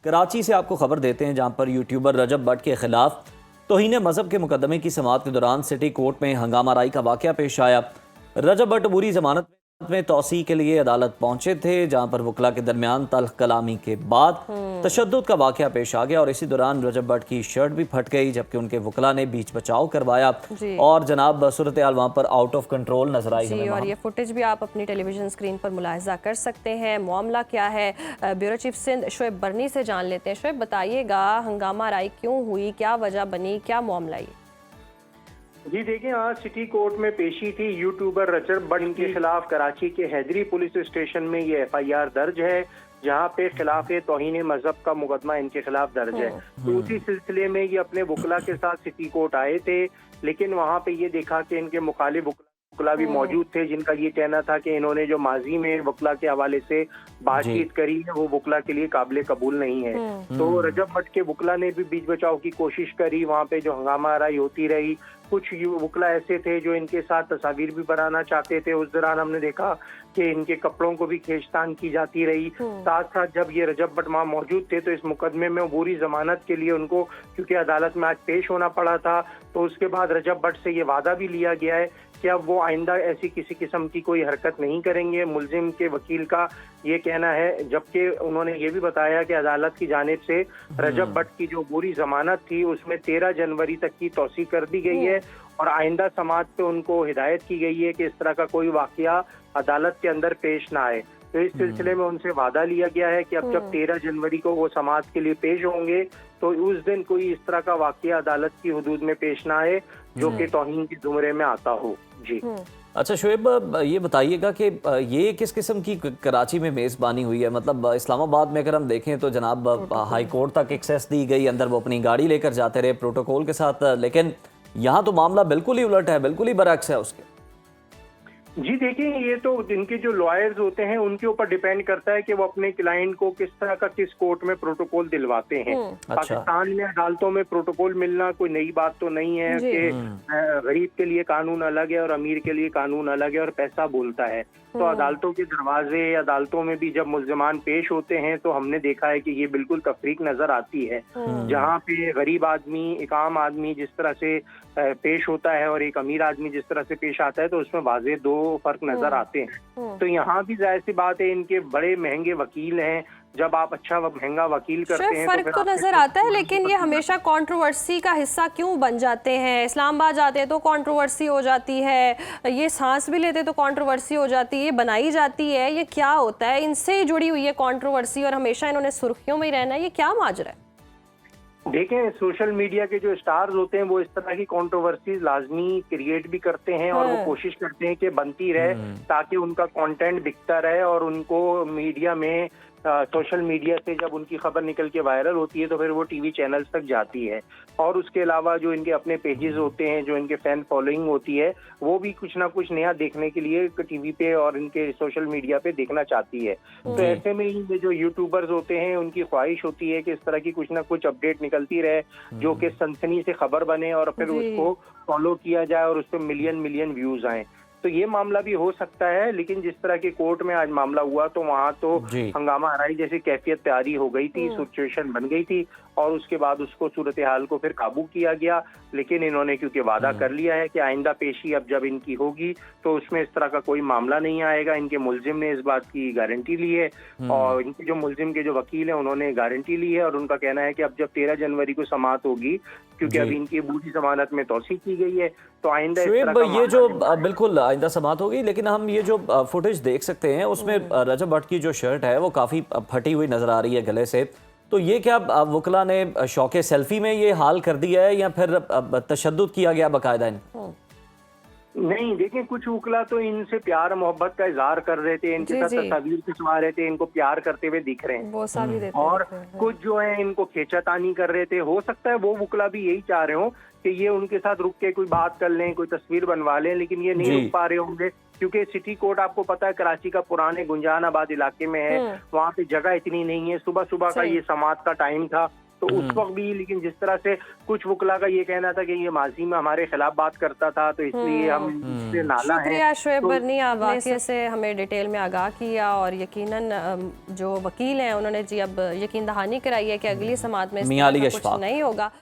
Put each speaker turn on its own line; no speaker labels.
कराची से आपको खबर देते हैं, जहां पर यूट्यूबर रजब भट्ट के खिलाफ तौहीन मजहब के मुकदमे की समाअत के दौरान सिटी कोर्ट में हंगामा राई का वाकया पेश आया। रजब भट्ट बुरी जमानत में तौसी के लिए अदालत पहुंचे थे, जहां पर वकला के दरमियान तल्ख कलामी के बाद तशद्दुद का वाकया पेश आ गया और इसी दौरान रजब भट्ट की शर्ट भी फट गई, जबकि उनके वकला ने बीच बचाव करवाया और जनाब सूरत हाल वहाँ पर आउट ऑफ कंट्रोल नजर आई
जी। और ये फुटेज भी आप अपनी टेलीविजन स्क्रीन पर मुलाहिजा कर सकते हैं। मामला क्या है, ब्यूरो चीफ सिंध शोएब बरनी से जान लेते हैं। शोएब, बताइएगा हंगामा राई क्यों हुई, क्या वजह बनी, क्या मामला ये?
जी देखिए, आज सिटी कोर्ट में पेशी थी यूट्यूबर रजब भट्ट के खिलाफ। कराची के हैदरी पुलिस स्टेशन में ये एफआईआर दर्ज है, जहां पे खिलाफ तौहीन मजहब का मुकदमा इनके खिलाफ दर्ज है। तो उसी सिलसिले में ये अपने वकला के साथ सिटी कोर्ट आए थे, लेकिन वहां पे ये देखा कि इनके मुखालिफ वकला भी मौजूद थे, जिनका ये कहना था कि इन्होंने जो माजी में वकला के हवाले से बातचीत करी है वो वकला के लिए काबिल कबूल नहीं है। तो रजब भट्ट के वकला ने भी बीच बचाव की कोशिश करी, वहाँ पे जो हंगामा राई होती रही। कुछ वकला ऐसे थे जो इनके साथ तस्वीर भी बनाना चाहते थे। उस दौरान हमने देखा कि इनके कपड़ों को भी खींचतान की जाती रही। साथ साथ जब ये रजब भट्ट वहाँ मौजूद थे तो इस मुकदमे में बुरी जमानत के लिए उनको, क्योंकि अदालत में आज पेश होना पड़ा था, तो उसके बाद रजब भट्ट से ये वादा भी लिया गया है कि अब वो आइंदा ऐसी किसी किस्म की कोई हरकत नहीं करेंगे। मुलजिम के वकील का ये कहना है, जबकि उन्होंने ये भी बताया कि अदालत की जानिब से रजब भट्ट की जो बुरी जमानत थी उसमें 13 जनवरी तक की तौसी कर दी गई है और आइंदा समाअत पे उनको हिदायत की गई है कि इस तरह का कोई वाकया अदालत के अंदर पेश ना आए। तो इस सिलसिले में उनसे वादा लिया गया है कि अब जब 13 जनवरी को वो समाअत के लिए पेश होंगे तो उस दिन कोई इस तरह का वाकया अदालत की हुदूद में पेश ना आए जो कि तौहीन के जुमरे में आता हो। जी
अच्छा शोएब, ये बताइएगा कि ये किस किस्म की कराची में मेज़बानी हुई है? मतलब इस्लामाबाद में अगर हम देखें तो जनाब हाई कोर्ट तक एक्सेस दी गई, अंदर वो अपनी गाड़ी लेकर जाते रहे प्रोटोकॉल के साथ, लेकिन यहाँ तो मामला बिल्कुल ही उलट है, बिल्कुल ही बरअक्स है उसके।
जी देखिए, ये तो इनके जो लॉयर्स होते हैं उनके ऊपर डिपेंड करता है कि वो अपने क्लाइंट को किस तरह का किस कोर्ट में प्रोटोकॉल दिलवाते हैं। पाकिस्तान में अदालतों में प्रोटोकॉल मिलना कोई नई बात तो नहीं है कि गरीब के लिए कानून अलग है और अमीर के लिए कानून अलग है और पैसा बोलता है। तो अदालतों के दरवाजे, अदालतों में भी जब मुल्जिमान पेश होते हैं तो हमने देखा है कि ये बिल्कुल तफरीक नजर आती है। जहाँ पे गरीब आदमी, एक आम आदमी जिस तरह से पेश होता है और एक अमीर आदमी जिस तरह से पेश आता है, तो उसमें वाज़ेह दो फर्क नजर आते हैं। तो यहाँ भी जाहिर सी बात है, इनके बड़े महंगे वकील हैं। जब आप अच्छा महंगा वकील करते हैं
फर्क तो नजर आता है, लेकिन ये हमेशा कंट्रोवर्सी का हिस्सा क्यों बन जाते हैं? इस्लामाबाद जाते हैं तो कंट्रोवर्सी हो जाती है, ये सांस भी लेते तो कंट्रोवर्सी हो जाती है, ये बनाई जाती है, ये क्या होता है? इनसे जुड़ी हुई है कंट्रोवर्सी और हमेशा इन्होंने सुर्खियों में ही रहना है, ये क्या माजरा है?
देखें, सोशल मीडिया के जो स्टार्स होते हैं वो इस तरह की कंट्रोवर्सीज लाजमी क्रिएट भी करते हैं और वो कोशिश करते हैं कि बनती रहे ताकि उनका कंटेंट बिकता रहे और उनको मीडिया में सोशल मीडिया से जब उनकी खबर निकल के वायरल होती है तो फिर वो टीवी चैनल्स तक जाती है। और उसके अलावा जो इनके अपने पेजेस होते हैं, जो इनके फैन फॉलोइंग होती है, वो भी कुछ ना कुछ नया देखने के लिए टीवी पे और इनके सोशल मीडिया पे देखना चाहती है। तो ऐसे में ये जो यूट्यूबर्स होते हैं उनकी ख्वाहिश होती है कि इस तरह की कुछ ना कुछ अपडेट निकलती रहे जो कि सनसनी से खबर बने और फिर उसको फॉलो किया जाए और उस पर मिलियन मिलियन व्यूज आए। तो ये मामला भी हो सकता है, लेकिन जिस तरह के कोर्ट में आज मामला हुआ तो वहाँ तो हंगामा हराई जैसी कैफियत तैयारी हो गई थी, सिचुएशन बन गई थी और उसके बाद उसको सूरत हाल को फिर काबू किया गया। लेकिन इन्होंने क्योंकि वादा कर लिया है कि आइंदा पेशी अब जब इनकी होगी तो उसमें इस तरह का कोई मामला नहीं आएगा। इनके मुलजिम ने इस बात की गारंटी ली है और इनके जो मुलजिम के जो वकील हैं उन्होंने गारंटी ली है और उनका कहना है कि अब जब 13 जनवरी को समाअत होगी, क्योंकि अभी इनकी बूढ़ी जमानत में तौसीक की गई है, तो आइंदा
ये जो बिल्कुल आइंदा समाअत होगी। लेकिन हम ये जो फुटेज देख सकते हैं उसमें रजब भट्ट की जो शर्ट है वो काफी फटी हुई नजर आ रही है गले से। तो ये क्या वकला ने शौके सेल्फी में ये हाल कर दिया है या फिर तशद्दुद किया गया बाकायदा?
नहीं, देखें, कुछ वकला तो इनसे प्यार मोहब्बत का इजहार कर रहे थे, इनके साथ तस्वीर खिंचवा रहे थे, इनको प्यार करते हुए दिख रहे हैं और कुछ जो है इनको खींचातानी कर रहे थे। हो सकता है वो वकला भी यही चाह रहे हो कि ये उनके साथ रुक के कोई बात कर लें, कोई तस्वीर बनवा लें, लेकिन ये नहीं रुक पा रहे होंगे क्योंकि सिटी कोर्ट आपको पता है कराची का पुराने गुंजानाबाद इलाके में है, वहाँ पे जगह इतनी नहीं है। सुबह सुबह का ये समाअत का टाइम था तो उस वक्त भी, लेकिन जिस तरह से कुछ वकला का ये कहना था कि ये माजी में हमारे खिलाफ बात करता था तो इसलिए हम इससे नाला है।
शुक्रिया शोएब
तो
बरनी, आपने वाक़े से हमें डिटेल में आगाह किया और यकीनन जो वकील हैं उन्होंने जी अब यकीन दहानी कराई है कि अगली समात में इस
मियां
तरह
अली
का कुछ
अशफाक।
नहीं होगा।